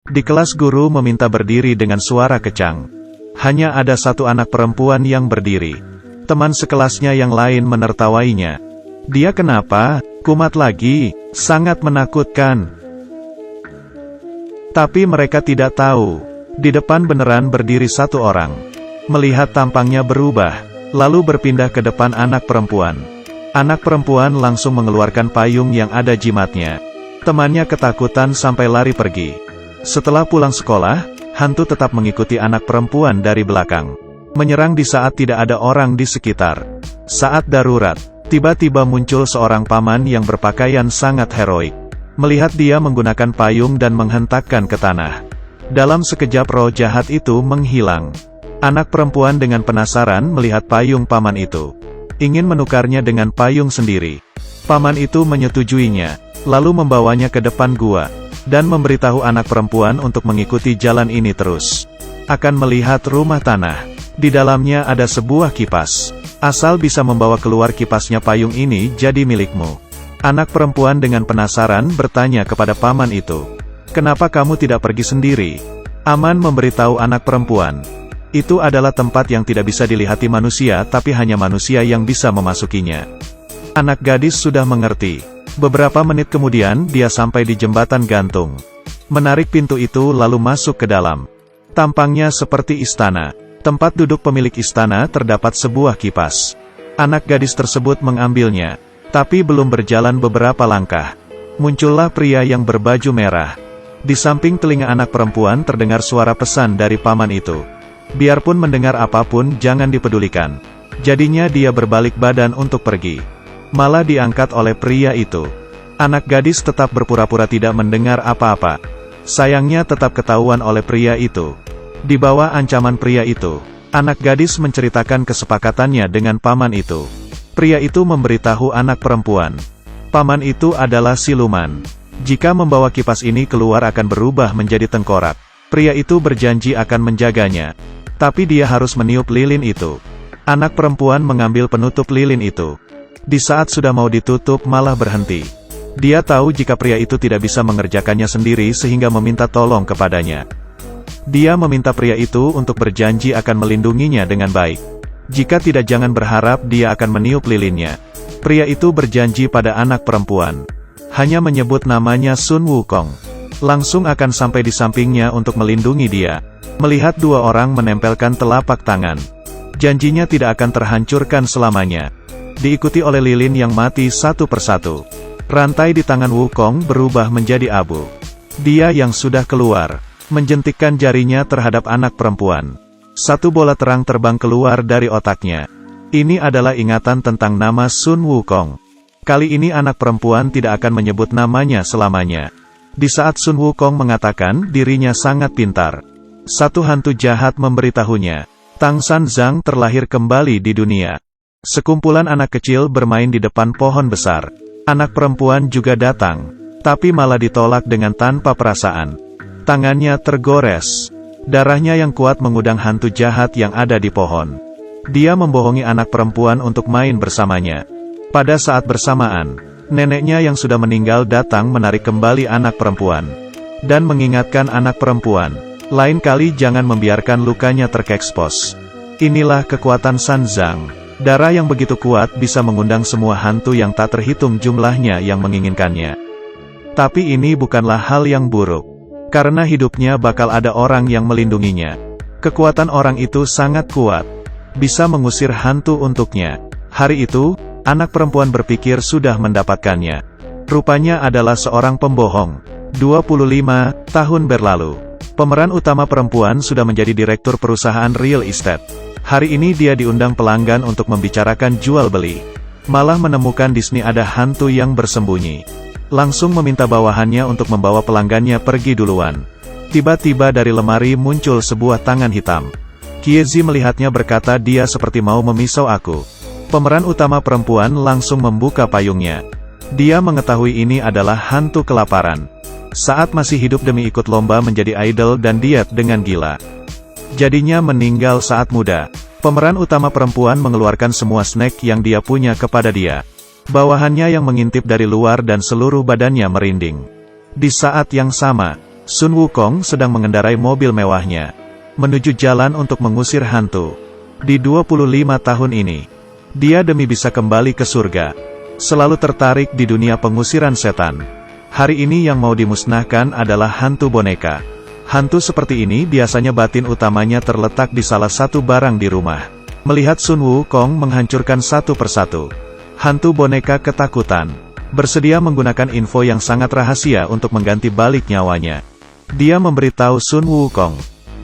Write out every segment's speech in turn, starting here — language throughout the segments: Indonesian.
Di kelas guru meminta berdiri dengan suara kecang. Hanya ada satu anak perempuan yang berdiri. Teman sekelasnya yang lain menertawainya. Dia kenapa? Kumat lagi, sangat menakutkan. Tapi mereka tidak tahu. Di depan beneran berdiri satu orang. Melihat tampangnya berubah, lalu berpindah ke depan anak perempuan. Anak perempuan langsung mengeluarkan payung yang ada jimatnya. Temannya ketakutan sampai lari pergi. Setelah pulang sekolah, hantu tetap mengikuti anak perempuan dari belakang. Menyerang di saat tidak ada orang di sekitar. Saat darurat, tiba-tiba muncul seorang paman yang berpakaian sangat heroik. Melihat dia menggunakan payung dan menghentakkan ke tanah. Dalam sekejap roh jahat itu menghilang. Anak perempuan dengan penasaran melihat payung paman itu. Ingin menukarnya dengan payung sendiri. Paman itu menyetujuinya, lalu membawanya ke depan gua, dan memberitahu anak perempuan untuk mengikuti jalan ini terus. Akan melihat rumah tanah. Di dalamnya ada sebuah kipas. Asal bisa membawa keluar kipasnya payung ini jadi milikmu. Anak perempuan dengan penasaran bertanya kepada paman itu. Kenapa kamu tidak pergi sendiri? Aman memberitahu anak perempuan. Itu adalah tempat yang tidak bisa dilihati manusia tapi hanya manusia yang bisa memasukinya. Anak gadis sudah mengerti. Beberapa menit kemudian dia sampai di jembatan gantung. Menarik pintu itu lalu masuk ke dalam. Tampangnya seperti istana. Tempat duduk pemilik istana terdapat sebuah kipas. Anak gadis tersebut mengambilnya. Tapi belum berjalan beberapa langkah. Muncullah pria yang berbaju merah. Di samping telinga anak perempuan terdengar suara pesan dari paman itu. Biarpun mendengar apapun jangan dipedulikan. Jadinya dia berbalik badan untuk pergi. Malah diangkat oleh pria itu. Anak gadis tetap berpura-pura tidak mendengar apa-apa. Sayangnya tetap ketahuan oleh pria itu. Di bawah ancaman pria itu, anak gadis menceritakan kesepakatannya dengan paman itu. Pria itu memberitahu anak perempuan. Paman itu adalah siluman. Jika membawa kipas ini keluar akan berubah menjadi tengkorak. Pria itu berjanji akan menjaganya. Tapi dia harus meniup lilin itu. Anak perempuan mengambil penutup lilin itu. Di saat sudah mau ditutup malah berhenti. Dia tahu jika pria itu tidak bisa mengerjakannya sendiri sehingga meminta tolong kepadanya. Dia meminta pria itu untuk berjanji akan melindunginya dengan baik. Jika tidak jangan berharap dia akan meniup lilinnya. Pria itu berjanji pada anak perempuan. Hanya menyebut namanya Sun Wukong. Langsung akan sampai di sampingnya untuk melindungi dia. Melihat dua orang menempelkan telapak tangan. Janjinya tidak akan terhancurkan selamanya. Diikuti oleh lilin yang mati satu persatu. Rantai di tangan Wukong berubah menjadi abu. Dia yang sudah keluar, menjentikkan jarinya terhadap anak perempuan. Satu bola terang terbang keluar dari otaknya. Ini adalah ingatan tentang nama Sun Wukong. Kali ini anak perempuan tidak akan menyebut namanya selamanya. Di saat Sun Wukong mengatakan dirinya sangat pintar, satu hantu jahat memberitahunya, Tang San Zhang terlahir kembali di dunia. Sekumpulan anak kecil bermain di depan pohon besar. Anak perempuan juga datang, tapi malah ditolak dengan tanpa perasaan. Tangannya tergores. Darahnya yang kuat mengundang hantu jahat yang ada di pohon. Dia membohongi anak perempuan untuk main bersamanya. Pada saat bersamaan, neneknya yang sudah meninggal datang menarik kembali anak perempuan. Dan mengingatkan anak perempuan, lain kali jangan membiarkan lukanya terkekspos. Inilah kekuatan San Zhang. Darah yang begitu kuat bisa mengundang semua hantu yang tak terhitung jumlahnya yang menginginkannya. Tapi ini bukanlah hal yang buruk. Karena hidupnya bakal ada orang yang melindunginya. Kekuatan orang itu sangat kuat. Bisa mengusir hantu untuknya. Hari itu, anak perempuan berpikir sudah mendapatkannya. Rupanya adalah seorang pembohong. 25 tahun berlalu. Pemeran utama perempuan sudah menjadi direktur perusahaan real estate. Hari ini dia diundang pelanggan untuk membicarakan jual beli. Malah menemukan di sini ada hantu yang bersembunyi. Langsung meminta bawahannya untuk membawa pelanggannya pergi duluan. Tiba-tiba dari lemari muncul sebuah tangan hitam. Kiezi melihatnya berkata dia seperti mau memisau aku. Pemeran utama perempuan langsung membuka payungnya. Dia mengetahui ini adalah hantu kelaparan. Saat masih hidup demi ikut lomba menjadi idol dan diet dengan gila. Jadinya meninggal saat muda. Pemeran utama perempuan mengeluarkan semua snack yang dia punya kepada dia. Bawahannya yang mengintip dari luar dan seluruh badannya merinding. Di saat yang sama, Sun Wukong sedang mengendarai mobil mewahnya, menuju jalan untuk mengusir hantu. Di 25 tahun ini, dia demi bisa kembali ke surga, selalu tertarik di dunia pengusiran setan. Hari ini yang mau dimusnahkan adalah hantu boneka. Hantu seperti ini biasanya batin utamanya terletak di salah satu barang di rumah. Melihat Sun Wukong menghancurkan satu persatu, hantu boneka ketakutan, bersedia menggunakan info yang sangat rahasia untuk mengganti balik nyawanya. Dia memberitahu Sun Wukong,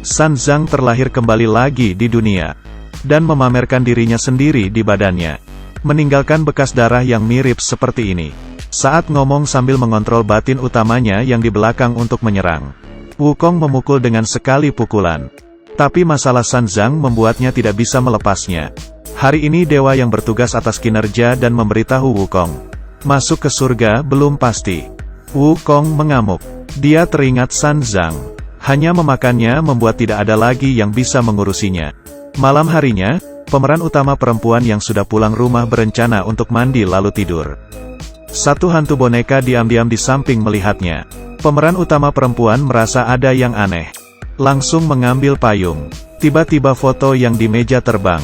San Zhang terlahir kembali lagi di dunia, dan memamerkan dirinya sendiri di badannya, meninggalkan bekas darah yang mirip seperti ini. Saat ngomong sambil mengontrol batin utamanya yang di belakang untuk menyerang, Wukong memukul dengan sekali pukulan. Tapi masalah San Zhang membuatnya tidak bisa melepasnya. Hari ini dewa yang bertugas atas kinerja dan memberitahu Wukong, masuk ke surga belum pasti. Wukong mengamuk. Dia teringat San Zhang. Hanya memakannya membuat tidak ada lagi yang bisa mengurusinya. Malam harinya, pemeran utama perempuan yang sudah pulang rumah berencana untuk mandi lalu tidur. Satu hantu boneka diam-diam di samping melihatnya. Pemeran utama perempuan merasa ada yang aneh. Langsung mengambil payung. Tiba-tiba foto yang di meja terbang.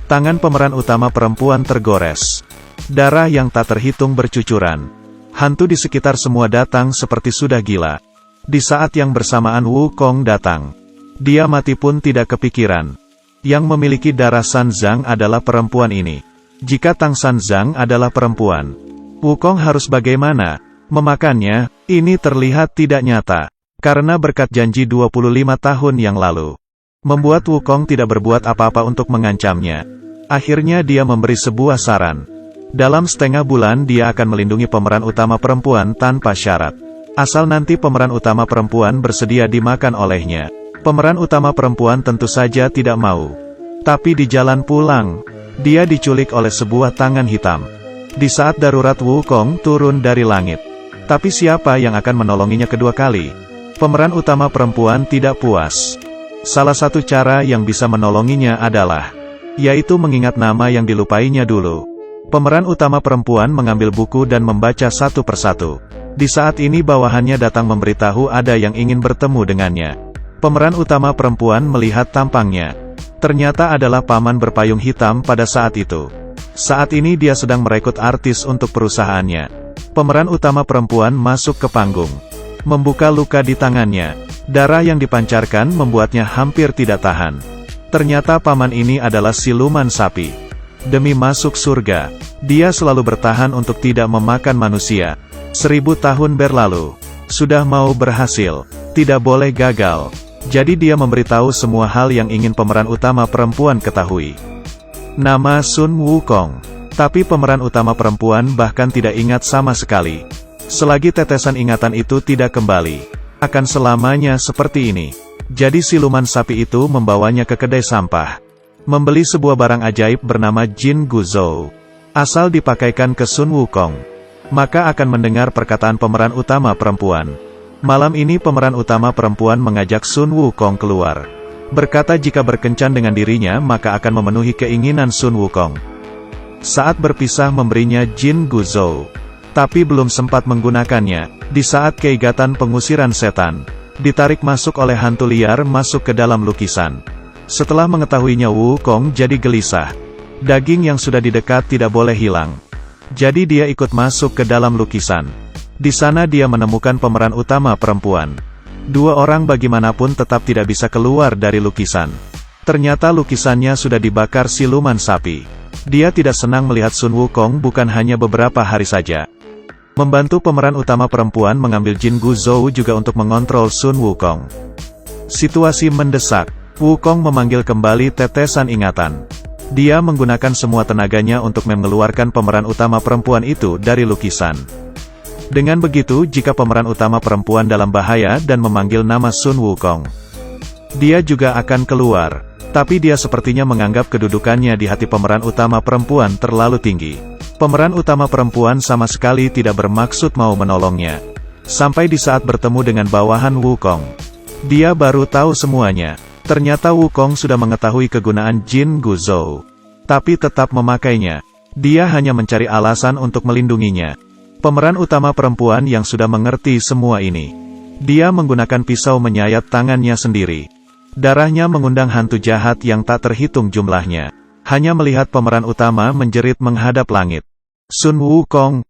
Tangan pemeran utama perempuan tergores. Darah yang tak terhitung bercucuran. Hantu di sekitar semua datang seperti sudah gila. Di saat yang bersamaan Wukong datang. Dia mati pun tidak kepikiran. Yang memiliki darah San Zhang adalah perempuan ini. Jika Tang San Zhang adalah perempuan, Wukong harus bagaimana? Memakannya, ini terlihat tidak nyata. Karena berkat janji 25 tahun yang lalu, membuat Wukong tidak berbuat apa-apa untuk mengancamnya. Akhirnya dia memberi sebuah saran. Dalam setengah bulan dia akan melindungi pemeran utama perempuan tanpa syarat. Asal nanti pemeran utama perempuan bersedia dimakan olehnya. Pemeran utama perempuan tentu saja tidak mau. Tapi di jalan pulang, dia diculik oleh sebuah tangan hitam. Di saat darurat Wukong turun dari langit. Tapi siapa yang akan menolonginya kedua kali? Pemeran utama perempuan tidak puas. Salah satu cara yang bisa menolonginya adalah, yaitu mengingat nama yang dilupainya dulu. Pemeran utama perempuan mengambil buku dan membaca satu persatu. Di saat ini bawahannya datang memberitahu ada yang ingin bertemu dengannya. Pemeran utama perempuan melihat tampangnya. Ternyata adalah paman berpayung hitam pada saat itu. Saat ini dia sedang merekrut artis untuk perusahaannya. Pemeran utama perempuan masuk ke panggung. Membuka luka di tangannya. Darah yang dipancarkan membuatnya hampir tidak tahan. Ternyata paman ini adalah siluman sapi. Demi masuk surga, dia selalu bertahan untuk tidak memakan manusia. 1000 tahun berlalu. Sudah mau berhasil. Tidak boleh gagal. Jadi dia memberitahu semua hal yang ingin pemeran utama perempuan ketahui. Nama Sun Wukong. Tapi pemeran utama perempuan bahkan tidak ingat sama sekali. Selagi tetesan ingatan itu tidak kembali, akan selamanya seperti ini. Jadi siluman sapi itu membawanya ke kedai sampah. Membeli sebuah barang ajaib bernama Jin Guzhou. Asal dipakaikan ke Sun Wukong, maka akan mendengar perkataan pemeran utama perempuan. Malam ini pemeran utama perempuan mengajak Sun Wukong keluar. Berkata jika berkencan dengan dirinya maka akan memenuhi keinginan Sun Wukong. Saat berpisah memberinya Jin Guzhou. Tapi belum sempat menggunakannya, di saat keigatan pengusiran setan, ditarik masuk oleh hantu liar masuk ke dalam lukisan. Setelah mengetahuinya Wukong jadi gelisah. Daging yang sudah didekat tidak boleh hilang. Jadi dia ikut masuk ke dalam lukisan. Di sana dia menemukan pemeran utama perempuan. Dua orang bagaimanapun tetap tidak bisa keluar dari lukisan. Ternyata lukisannya sudah dibakar siluman sapi. Dia tidak senang melihat Sun Wukong bukan hanya beberapa hari saja. Membantu pemeran utama perempuan mengambil Jin Guzhou juga untuk mengontrol Sun Wukong. Situasi mendesak. Wukong memanggil kembali tetesan ingatan. Dia menggunakan semua tenaganya untuk mengeluarkan pemeran utama perempuan itu dari lukisan. Dengan begitu jika pemeran utama perempuan dalam bahaya dan memanggil nama Sun Wukong, dia juga akan keluar. Tapi dia sepertinya menganggap kedudukannya di hati pemeran utama perempuan terlalu tinggi. Pemeran utama perempuan sama sekali tidak bermaksud mau menolongnya. Sampai di saat bertemu dengan bawahan Wukong, dia baru tahu semuanya. Ternyata Wukong sudah mengetahui kegunaan Jin Guzhou, tapi tetap memakainya. Dia hanya mencari alasan untuk melindunginya. Pemeran utama perempuan yang sudah mengerti semua ini, Dia menggunakan pisau menyayat tangannya sendiri. Darahnya mengundang hantu jahat yang tak terhitung jumlahnya. Hanya melihat pemeran utama menjerit menghadap langit. Sun Wukong,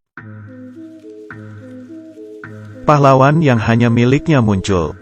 pahlawan yang hanya miliknya muncul.